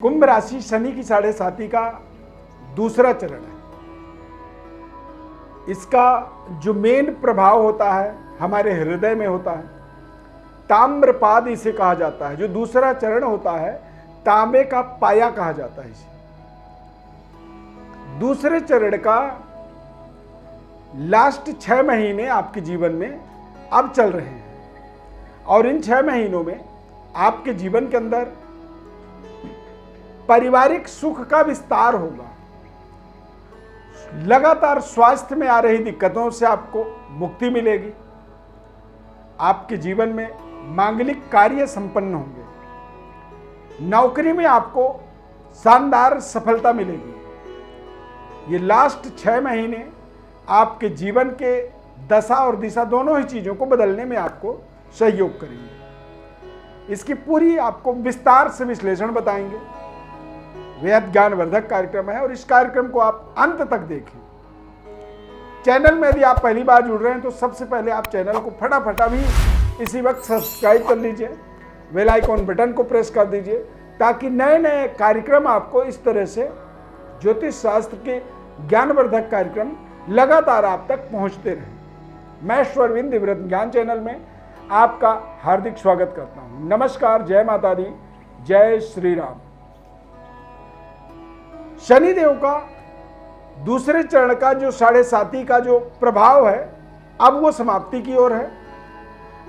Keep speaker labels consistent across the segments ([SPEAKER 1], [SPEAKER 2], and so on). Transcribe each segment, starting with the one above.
[SPEAKER 1] कुंभ राशि शनि की 7.5 का दूसरा चरण है। इसका जो मेन प्रभाव होता है हमारे हृदय में होता है। ताम्रपाद इसे कहा जाता है। जो दूसरा चरण होता है तांबे का पाया कहा जाता है इसे। दूसरे चरण का लास्ट 6 महीने आपके जीवन में अब चल रहे हैं और इन 6 महीनों में आपके जीवन के अंदर पारिवारिक सुख का विस्तार होगा। लगातार स्वास्थ्य में आ रही दिक्कतों से आपको मुक्ति मिलेगी। आपके जीवन में मांगलिक कार्य संपन्न होंगे। नौकरी में आपको शानदार सफलता मिलेगी। ये लास्ट 6 महीने आपके जीवन के दशा और दिशा दोनों ही चीजों को बदलने में आपको सहयोग करेंगे। इसकी पूरी आपको विस्तार से विश्लेषण बताएंगे। बेहद ज्ञानवर्धक कार्यक्रम है और इस कार्यक्रम को आप अंत तक देखें। चैनल में यदि आप पहली बार जुड़ रहे हैं तो सबसे पहले आप चैनल को फटाफट अभी इसी वक्त सब्सक्राइब कर लीजिए। बेल आइकॉन बटन को प्रेस कर दीजिए ताकि नए नए कार्यक्रम आपको इस तरह से ज्योतिष शास्त्र के ज्ञानवर्धक कार्यक्रम लगातार आप तक पहुंचते रहें। मैं ईश्वरविंद दिव्यरत्न ज्ञान चैनल में आपका हार्दिक स्वागत करता हूं। नमस्कार, जय माता दी, जय श्री राम। शनिदेव का दूसरे चरण का जो 7.5 का जो प्रभाव है अब वो समाप्ति की ओर है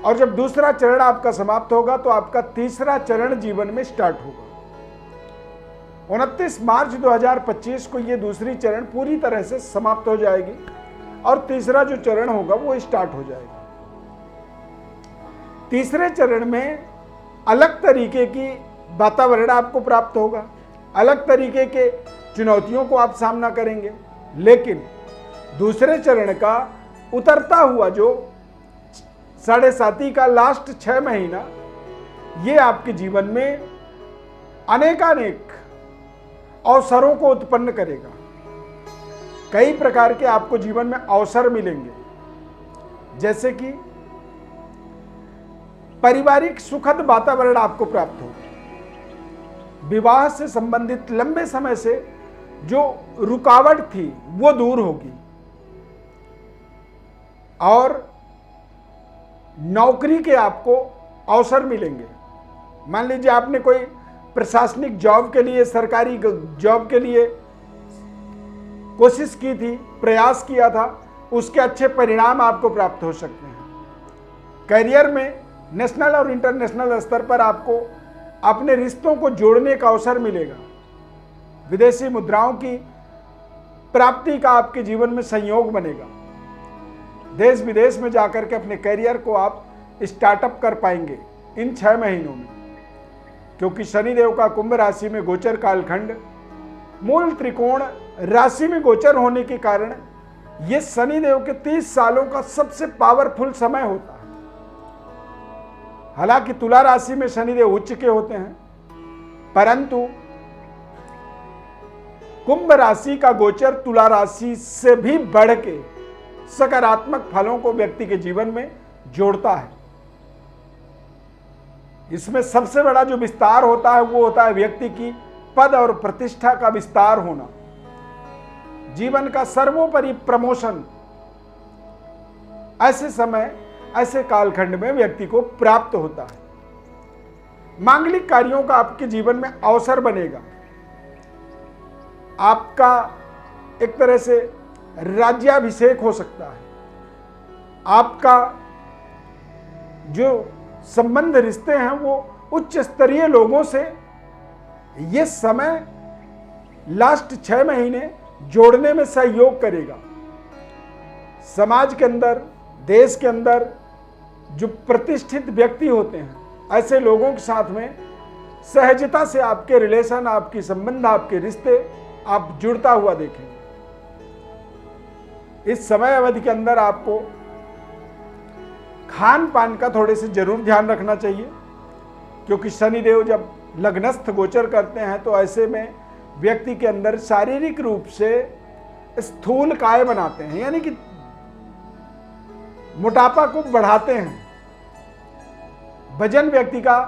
[SPEAKER 1] और जब दूसरा चरण आपका समाप्त होगा तो आपका तीसरा चरण जीवन में स्टार्ट होगा। 29 मार्च 2025 को ये दूसरी चरण पूरी तरह से समाप्त हो जाएगी और तीसरा जो चरण होगा वो स्टार्ट हो जाएगा। तीसरे चरण में अलग तरीके की वातावरण आपको प्राप्त होगा। अलग तरीके के चुनौतियों को आप सामना करेंगे। लेकिन दूसरे चरण का उतरता हुआ जो 7.5 का लास्ट 6 महीना ये आपके जीवन में अनेकानेक अवसरों को उत्पन्न करेगा। कई प्रकार के आपको जीवन में अवसर मिलेंगे, जैसे कि पारिवारिक सुखद वातावरण आपको प्राप्त होगा। विवाह से संबंधित लंबे समय से जो रुकावट थी वो दूर होगी और नौकरी के आपको अवसर मिलेंगे। मान लीजिए आपने कोई प्रशासनिक जॉब के लिए, सरकारी जॉब के लिए कोशिश की थी, प्रयास किया था, उसके अच्छे परिणाम आपको प्राप्त हो सकते हैं। करियर में नेशनल और इंटरनेशनल स्तर पर आपको अपने रिश्तों को जोड़ने का अवसर मिलेगा। विदेशी मुद्राओं की प्राप्ति का आपके जीवन में संयोग बनेगा। देश विदेश में जाकर के अपने करियर को आप स्टार्टअप कर पाएंगे इन 6 महीनों में, क्योंकि शनिदेव का कुंभ राशि में गोचर कालखंड मूल त्रिकोण राशि में गोचर होने के कारण यह शनिदेव के 30 सालों का सबसे पावरफुल समय होता है। हालांकि तुला राशि में शनिदेव उच्च के होते हैं, परंतु कुंभ राशि का गोचर तुला राशि से भी बढ़ के सकारात्मक फलों को व्यक्ति के जीवन में जोड़ता है। इसमें सबसे बड़ा जो विस्तार होता है वो होता है व्यक्ति की पद और प्रतिष्ठा का विस्तार होना, जीवन का सर्वोपरि प्रमोशन। ऐसे समय, ऐसे कालखंड में व्यक्ति को प्राप्त होता है। मांगलिक कार्यों का आपके जीवन में अवसर बनेगा। आपका एक तरह से राज्याभिषेक हो सकता है। आपका जो संबंध रिश्ते हैं वो उच्च स्तरीय लोगों से ये समय लास्ट 6 महीने जोड़ने में सहयोग करेगा। समाज के अंदर, देश के अंदर जो प्रतिष्ठित व्यक्ति होते हैं, ऐसे लोगों के साथ में सहजता से आपके रिलेशन, आपकी संबंध, आपके रिश्ते आप जुड़ता हुआ देखेंगे। इस समय अवधि के अंदर आपको खान पान का थोड़े से जरूर ध्यान रखना चाहिए, क्योंकि शनिदेव जब लग्नस्थ गोचर करते हैं तो ऐसे में व्यक्ति के अंदर शारीरिक रूप से स्थूल काय बनाते हैं, यानी कि मोटापा को बढ़ाते हैं। वजन व्यक्ति का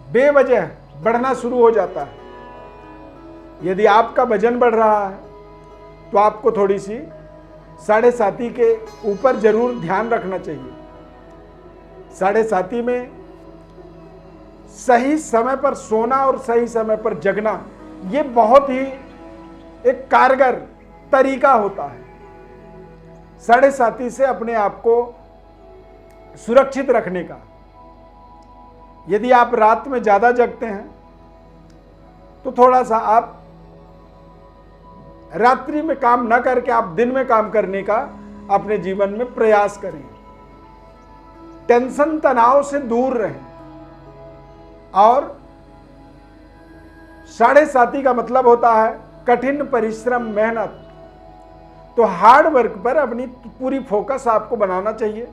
[SPEAKER 1] बेवजह बढ़ना शुरू हो जाता है। यदि आपका वजन बढ़ रहा है तो आपको थोड़ी सी 7.5 के ऊपर जरूर ध्यान रखना चाहिए। 7.5 में सही समय पर सोना और सही समय पर जगना, ये बहुत ही एक कारगर तरीका होता है 7.5 से अपने आप को सुरक्षित रखने का। यदि आप रात में ज़्यादा जगते हैं तो थोड़ा सा आप रात्रि में काम न करके आप दिन में काम करने का अपने जीवन में प्रयास करें। टेंशन तनाव से दूर रहें। और 7.5 का मतलब होता है कठिन परिश्रम, मेहनत। तो हार्ड वर्क पर अपनी पूरी फोकस आपको बनाना चाहिए,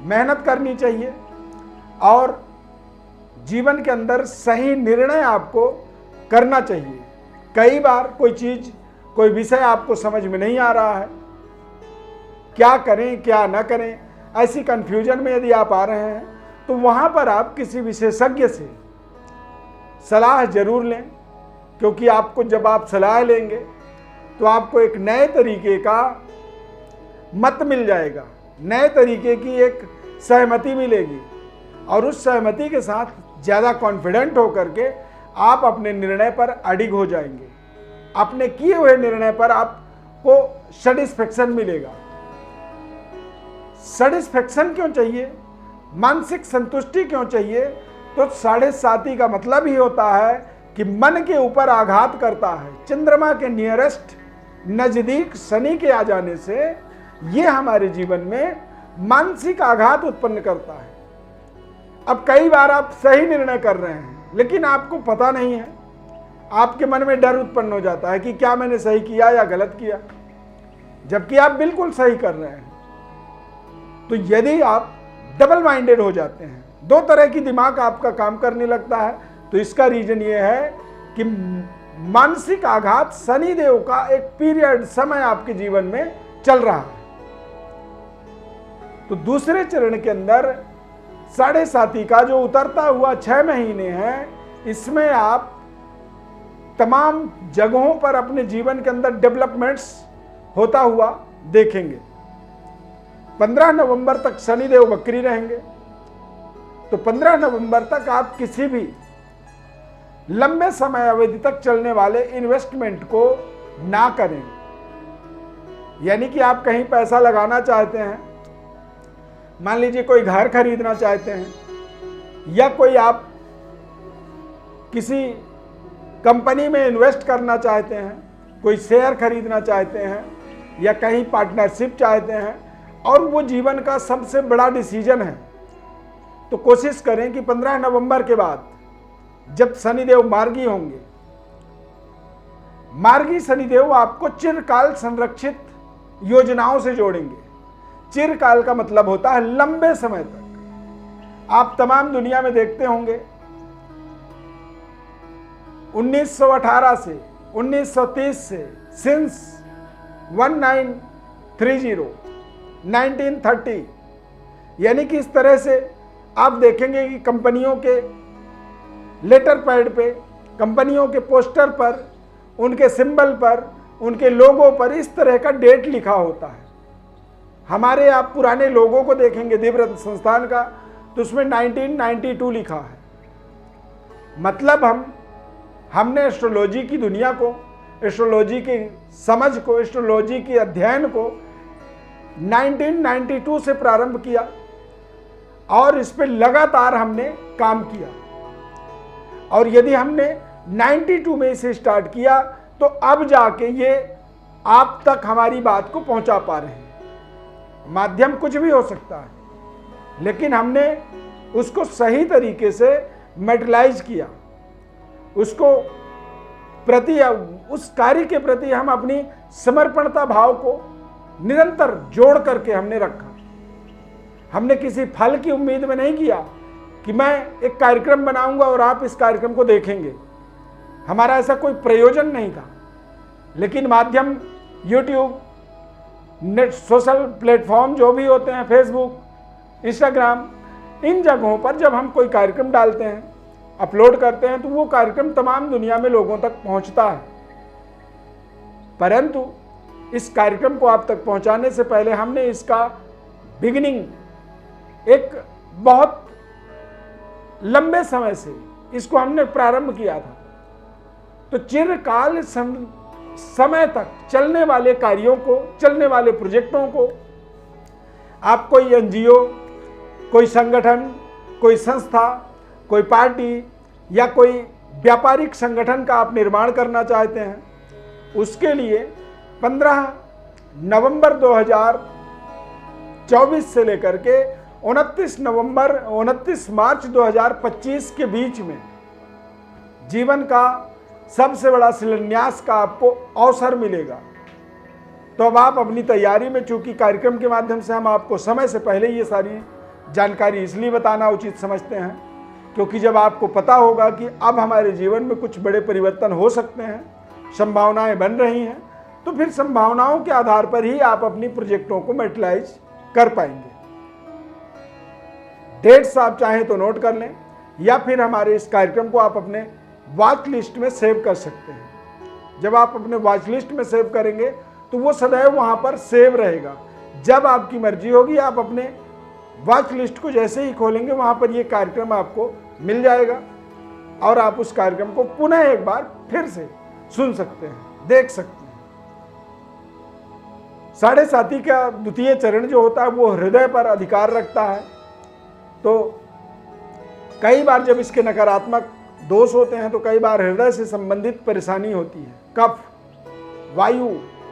[SPEAKER 1] मेहनत करनी चाहिए और जीवन के अंदर सही निर्णय आपको करना चाहिए। कई बार कोई चीज, कोई विषय आपको समझ में नहीं आ रहा है, क्या करें क्या ना करें, ऐसी कंफ्यूजन में यदि आप आ रहे हैं तो वहां पर आप किसी विशेषज्ञ से सलाह जरूर लें, क्योंकि आपको जब आप सलाह लेंगे तो आपको एक नए तरीके का मत मिल जाएगा, नए तरीके की एक सहमति मिलेगी और उस सहमति के साथ ज़्यादा कॉन्फिडेंट होकर के आप अपने निर्णय पर अडिग हो जाएंगे। अपने किए हुए निर्णय पर आपको सेटिस्फेक्शन मिलेगा। सेटिस्फेक्शन क्यों चाहिए, मानसिक संतुष्टि क्यों चाहिए? तो 7.5 का मतलब ही होता है कि मन के ऊपर आघात करता है। चंद्रमा के नियरेस्ट नजदीक शनि के आ जाने से यह हमारे जीवन में मानसिक आघात उत्पन्न करता है। अब कई बार आप सही निर्णय कर रहे हैं लेकिन आपको पता नहीं है, आपके मन में डर उत्पन्न हो जाता है कि क्या मैंने सही किया या गलत किया, जबकि आप बिल्कुल सही कर रहे हैं। तो यदि आप डबल माइंडेड हो जाते हैं, दो तरह की दिमाग आपका काम करने लगता है, तो इसका रीजन ये है कि मानसिक आघात शनिदेव का एक पीरियड, समय आपके जीवन में चल रहा है। तो दूसरे चरण के अंदर 7.5 का जो उतरता हुआ 6 महीने है, इसमें आप तमाम जगहों पर अपने जीवन के अंदर डेवलपमेंट्स होता हुआ देखेंगे। 15 नवंबर तक शनिदेव वक्री रहेंगे, तो 15 नवंबर तक आप किसी भी लंबे समय अवधि तक चलने वाले इन्वेस्टमेंट को ना करें। यानी कि आप कहीं पैसा लगाना चाहते हैं, मान लीजिए कोई घर खरीदना चाहते हैं या कोई आप किसी कंपनी में इन्वेस्ट करना चाहते हैं, कोई शेयर खरीदना चाहते हैं या कहीं पार्टनरशिप चाहते हैं और वो जीवन का सबसे बड़ा डिसीजन है, तो कोशिश करें कि 15 नवंबर के बाद जब शनिदेव मार्गी होंगे, मार्गी शनिदेव आपको चिरकाल संरक्षित योजनाओं से जोड़ेंगे। चिरकाल का मतलब होता है लंबे समय तक। आप तमाम दुनिया में देखते होंगे 1918 से 1930 से सिंस 1930 यानी कि इस तरह से आप देखेंगे कि कंपनियों के लेटर पैड पे, कंपनियों के पोस्टर पर, उनके सिंबल पर, उनके लोगों पर इस तरह का डेट लिखा होता है। हमारे आप पुराने लोगों को देखेंगे दिव्य संस्थान का, तो उसमें 1992 लिखा है। मतलब हमने एस्ट्रोलॉजी की दुनिया को, एस्ट्रोलॉजी की समझ को, एस्ट्रोलॉजी के अध्ययन को 1992 से प्रारंभ किया और इस पे लगातार हमने काम किया। और यदि हमने 92 में इसे स्टार्ट किया तो अब जाके ये आप तक हमारी बात को पहुंचा पा रहे हैं। माध्यम कुछ भी हो सकता है, लेकिन हमने उसको सही तरीके से मेटलाइज किया, उसको प्रति, उस कार्य के प्रति हम अपनी समर्पणता भाव को निरंतर जोड़ करके हमने रखा। हमने किसी फल की उम्मीद में नहीं किया कि मैं एक कार्यक्रम बनाऊंगा और आप इस कार्यक्रम को देखेंगे। हमारा ऐसा कोई प्रयोजन नहीं था, लेकिन माध्यम यूट्यूब, नेट, सोशल प्लेटफॉर्म जो भी होते हैं, फेसबुक, इंस्टाग्राम, इन जगहों पर जब हम कोई कार्यक्रम डालते हैं, अपलोड करते हैं, तो वो कार्यक्रम तमाम दुनिया में लोगों तक पहुंचता है। परंतु इस कार्यक्रम को आप तक पहुंचाने से पहले हमने इसका बिगिनिंग एक बहुत लंबे समय से इसको हमने प्रारंभ किया था। तो चिरकाल समय तक चलने वाले कार्यों को, चलने वाले प्रोजेक्टों को आप कोई एनजीओ, कोई संगठन, कोई संस्था, कोई पार्टी या कोई व्यापारिक संगठन का आप निर्माण करना चाहते हैं, उसके लिए 15 नवंबर 2024 से लेकर के 29 मार्च 2025 के बीच में जीवन का सबसे बड़ा शिलान्यास का आपको अवसर मिलेगा। तो अब आप अपनी तैयारी में, चूंकि कार्यक्रम के माध्यम से हम आपको समय से पहले ये सारी जानकारी इसलिए बताना उचित समझते हैं क्योंकि जब आपको पता होगा कि अब हमारे जीवन में कुछ बड़े परिवर्तन हो सकते हैं, संभावनाएं बन रही हैं, तो फिर संभावनाओं के आधार पर ही आप अपनी प्रोजेक्टों को मैटेरियलाइज कर पाएंगे। डेट्स आप चाहें तो नोट कर लें या फिर हमारे इस कार्यक्रम को आप अपने वॉच लिस्ट में सेव कर सकते हैं। जब आप अपने वॉच लिस्ट में सेव करेंगे तो वो सदैव वहां पर सेव रहेगा। जब आपकी मर्जी होगी आप अपने वॉच लिस्ट को जैसे ही खोलेंगे वहां पर ये कार्यक्रम आपको मिल जाएगा और आप उस कार्यक्रम को पुनः एक बार फिर से सुन सकते हैं, देख सकते हैं। 7.5 का द्वितीय चरण जो होता है वो हृदय पर अधिकार रखता है। तो कई बार जब इसके नकारात्मक दोष होते हैं तो कई बार हृदय से संबंधित परेशानी होती है, कफ, वायु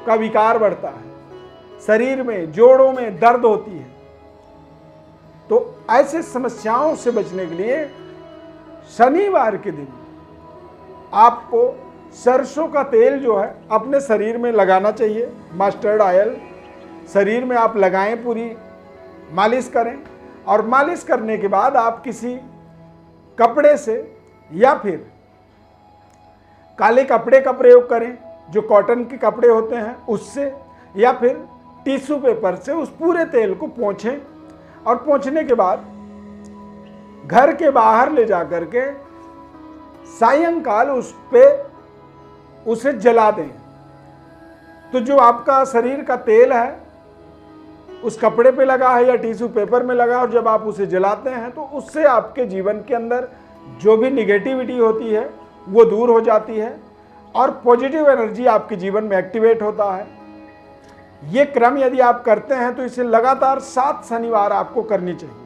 [SPEAKER 1] का विकार बढ़ता है, शरीर में, जोड़ों में दर्द होती है। तो ऐसे समस्याओं से बचने के लिए शनिवार के दिन आपको सरसों का तेल जो है अपने शरीर में लगाना चाहिए। मस्टर्ड ऑयल शरीर में आप लगाएं, पूरी मालिश करें और मालिश करने के बाद आप किसी कपड़े से या फिर काले कपड़े का प्रयोग करें, जो कॉटन के कपड़े होते हैं उससे, या फिर टिश्यू पेपर से उस पूरे तेल को पोंछें और पोंछने के बाद घर के बाहर ले जाकर के सायंकाल उसे जला दें। तो जो आपका शरीर का तेल है उस कपड़े पे लगा है या टिश्यू पेपर में लगा है और जब आप उसे जलाते हैं तो उससे आपके जीवन के अंदर जो भी निगेटिविटी होती है वो दूर हो जाती है और पॉजिटिव एनर्जी आपके जीवन में एक्टिवेट होता है। ये क्रम यदि आप करते हैं तो इसे लगातार 7 शनिवार आपको करनी चाहिए।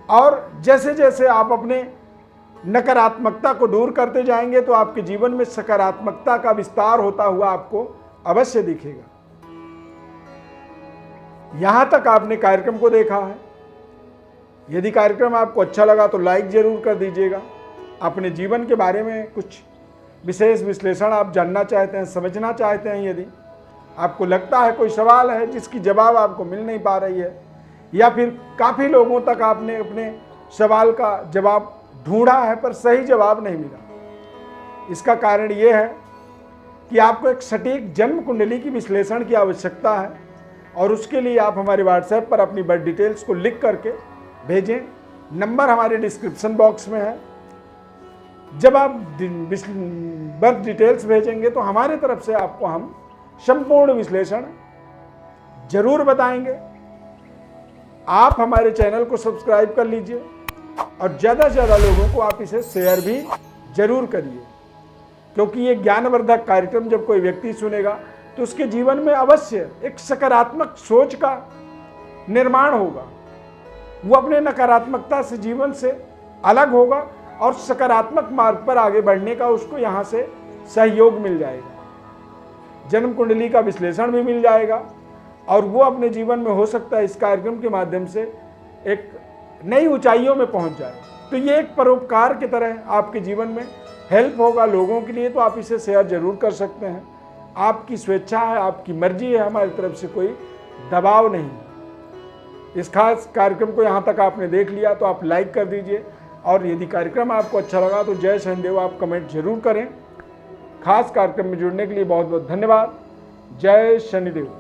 [SPEAKER 1] और जैसे जैसे आप अपने नकारात्मकता को दूर करते जाएंगे तो आपके जीवन में सकारात्मकता का विस्तार होता हुआ आपको अवश्य दिखेगा। यहां तक आपने कार्यक्रम को देखा है। यदि कार्यक्रम आपको अच्छा लगा तो लाइक जरूर कर दीजिएगा। अपने जीवन के बारे में कुछ विशेष विश्लेषण आप जानना चाहते हैं, समझना चाहते हैं, यदि आपको लगता है कोई सवाल है जिसकी जवाब आपको मिल नहीं पा रही है या फिर काफ़ी लोगों तक आपने अपने सवाल का जवाब ढूंढा है पर सही जवाब नहीं मिला, इसका कारण ये है कि आपको एक सटीक जन्म कुंडली की विश्लेषण की आवश्यकता है और उसके लिए आप हमारे व्हाट्सएप पर अपनी बर्थ डिटेल्स को लिख करके भेजें। नंबर हमारे डिस्क्रिप्शन बॉक्स में है। जब आप बर्थ डिटेल्स भेजेंगे तो हमारे तरफ से आपको हम संपूर्ण विश्लेषण जरूर बताएंगे। आप हमारे चैनल को सब्सक्राइब कर लीजिए और ज़्यादा से ज़्यादा लोगों को आप इसे शेयर भी जरूर करिए, क्योंकि ये ज्ञानवर्धक कार्यक्रम जब कोई व्यक्ति सुनेगा तो उसके जीवन में अवश्य एक सकारात्मक सोच का निर्माण होगा। वो अपने नकारात्मकता से, जीवन से अलग होगा और सकारात्मक मार्ग पर आगे बढ़ने का उसको यहाँ से सहयोग मिल जाएगा। जन्म कुंडली का विश्लेषण भी मिल जाएगा और वो अपने जीवन में हो सकता है इस कार्यक्रम के माध्यम से एक नई ऊंचाइयों में पहुंच जाए। तो ये एक परोपकार की तरह आपके जीवन में हेल्प होगा लोगों के लिए, तो आप इसे शेयर जरूर कर सकते हैं। आपकी स्वेच्छा है, आपकी मर्जी है, हमारी तरफ से कोई दबाव नहीं। इस खास कार्यक्रम को यहाँ तक आपने देख लिया तो आप लाइक कर दीजिए और यदि कार्यक्रम आपको अच्छा लगा तो जय शनिदेव आप कमेंट जरूर करें। खास कार्यक्रम में जुड़ने के लिए बहुत बहुत धन्यवाद। जय शनिदेव।